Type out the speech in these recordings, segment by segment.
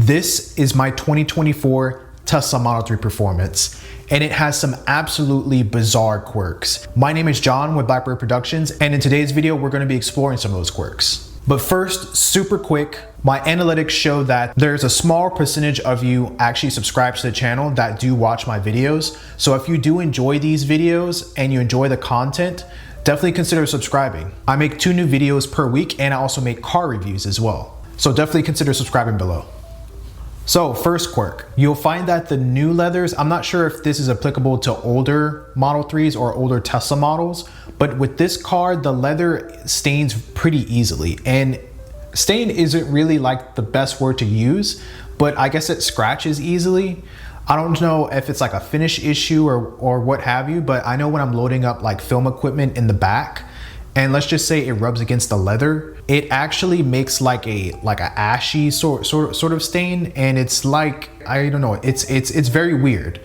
This is my 2024 Tesla Model 3 Performance, and it has some absolutely bizarre quirks. My name is John with Blackbird Productions, and in today's video, we're gonna be exploring some of those quirks. But first, super quick, my analytics show that there's a small percentage of you actually subscribe to the channel that do watch my videos. So if you do enjoy these videos and you enjoy the content, definitely consider subscribing. I make 2 new videos per week, and I also make car reviews as well. So definitely consider subscribing below. So first quirk, you'll find that the new leathers, I'm not sure if this is applicable to older Model 3s or older Tesla models, but with this car, the leather stains pretty easily. And stain isn't really like the best word to use, but I guess it scratches easily. I don't know if it's like a finish issue or what have you, but I know when I'm loading up like film equipment in the back, and let's just say it rubs against the leather, it actually makes like a ashy sort of stain, and it's like, I don't know, it's very weird.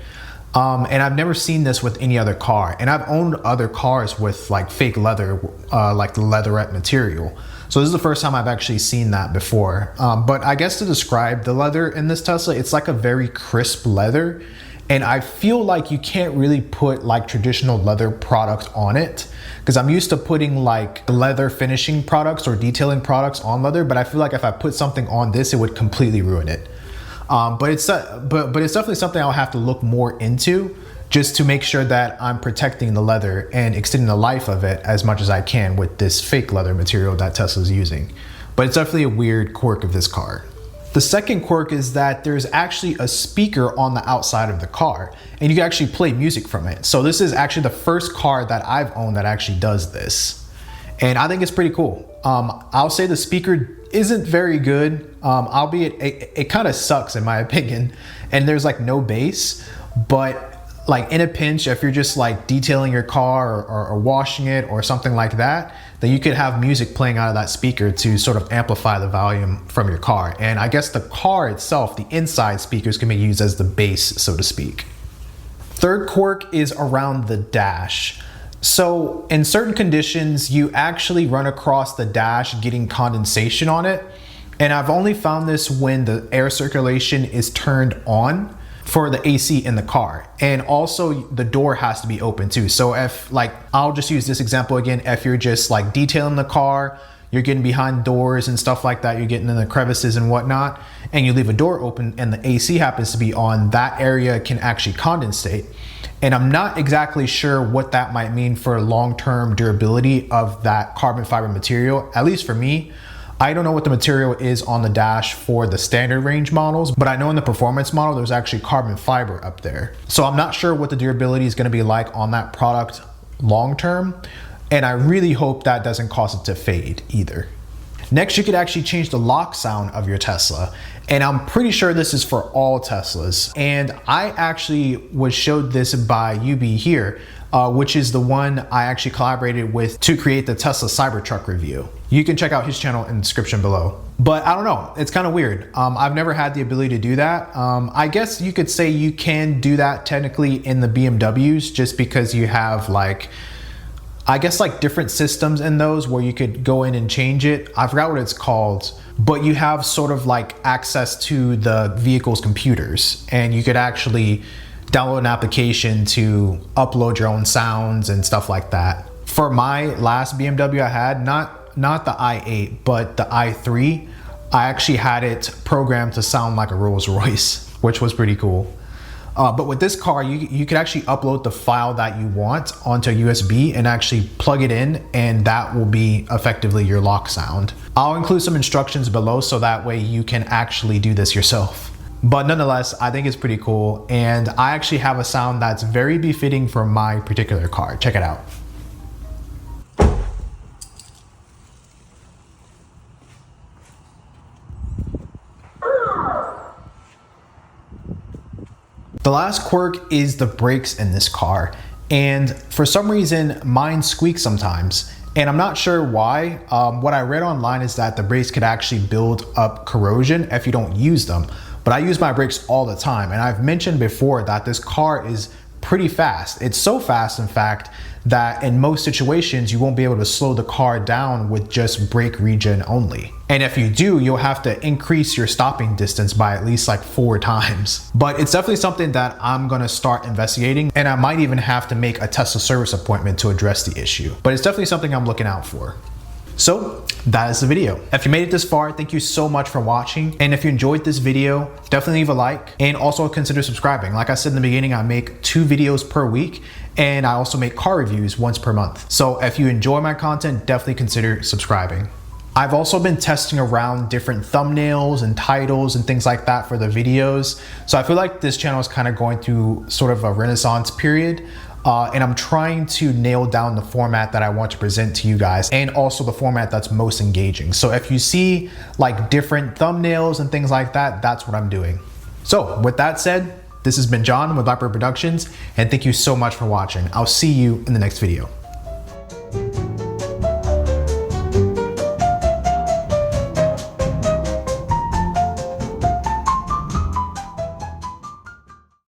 And I've never seen this with any other car, and I've owned other cars with like fake leather, like the leatherette material. So this is the first time I've actually seen that before. But I guess to describe the leather in this Tesla, it's like a very crisp leather. And I feel like you can't really put like traditional leather product on it, because I'm used to putting like leather finishing products or detailing products on leather, but I feel like if I put something on this, it would completely ruin it. But it's definitely something I'll have to look more into, just to make sure that I'm protecting the leather and extending the life of it as much as I can with this fake leather material that Tesla's using. But it's definitely a weird quirk of this car. The second quirk is that there's actually a speaker on the outside of the car, and you can actually play music from it. So this is actually the first car that I've owned that actually does this. And I think it's pretty cool. I'll say the speaker isn't very good, albeit it kind of sucks in my opinion. And there's like no bass, but like in a pinch, if you're just like detailing your car or washing it or something like that, then you could have music playing out of that speaker to sort of amplify the volume from your car. And I guess the car itself, the inside speakers, can be used as the bass, so to speak. Third quirk is around the dash. So in certain conditions, you actually run across the dash getting condensation on it. And I've only found this when the air circulation is turned on for the AC in the car. And also the door has to be open too. So if like, I'll just use this example again, if you're just like detailing the car, you're getting behind doors and stuff like that, you're getting in the crevices and whatnot, and you leave a door open and the AC happens to be on, that area can actually condensate. And I'm not exactly sure what that might mean for long-term durability of that carbon fiber material, at least for me. I don't know what the material is on the dash for the standard range models, but I know in the performance model, there's actually carbon fiber up there. So I'm not sure what the durability is gonna be like on that product long-term. And I really hope that doesn't cause it to fade either. Next, you could actually change the lock sound of your Tesla. And I'm pretty sure this is for all Teslas. And I actually was showed this by UB here, which is the one I actually collaborated with to create the Tesla Cybertruck review. You can check out his channel in the description below. But I don't know, it's kind of weird. I've never had the ability to do that. I guess you could say you can do that technically in the BMWs, just because you have like, I guess like different systems in those where you could go in and change it. I forgot what it's called, but you have sort of like access to the vehicle's computers, and you could actually download an application to upload your own sounds and stuff like that. For my last BMW I had, not the i8, but the i3, I actually had it programmed to sound like a Rolls Royce, which was pretty cool. But with this car, you could actually upload the file that you want onto a USB and actually plug it in, and that will be effectively your lock sound. I'll include some instructions below so that way you can actually do this yourself. But nonetheless, I think it's pretty cool, and I actually have a sound that's very befitting for my particular car. Check it out. The last quirk is the brakes in this car, and for some reason mine squeak sometimes, and I'm not sure why. What I read online is that the brakes could actually build up corrosion if you don't use them, but I use my brakes all the time, and I've mentioned before that this car is pretty fast. It's so fast, in fact, that in most situations, you won't be able to slow the car down with just brake regen only. And if you do, you'll have to increase your stopping distance by at least like 4 times. But it's definitely something that I'm gonna start investigating, and I might even have to make a Tesla service appointment to address the issue. But it's definitely something I'm looking out for. So that is the video. If you made it this far, thank you so much for watching. And if you enjoyed this video, definitely leave a like and also consider subscribing. Like I said in the beginning, I make 2 videos per week, and I also make car reviews once per month. So if you enjoy my content, definitely consider subscribing. I've also been testing around different thumbnails and titles and things like that for the videos. So I feel like this channel is kind of going through sort of a renaissance period. And I'm trying to nail down the format that I want to present to you guys, and also the format that's most engaging. So if you see like different thumbnails and things like that, that's what I'm doing. So with that said, this has been John with Blackbird Productions, and thank you so much for watching. I'll see you in the next video.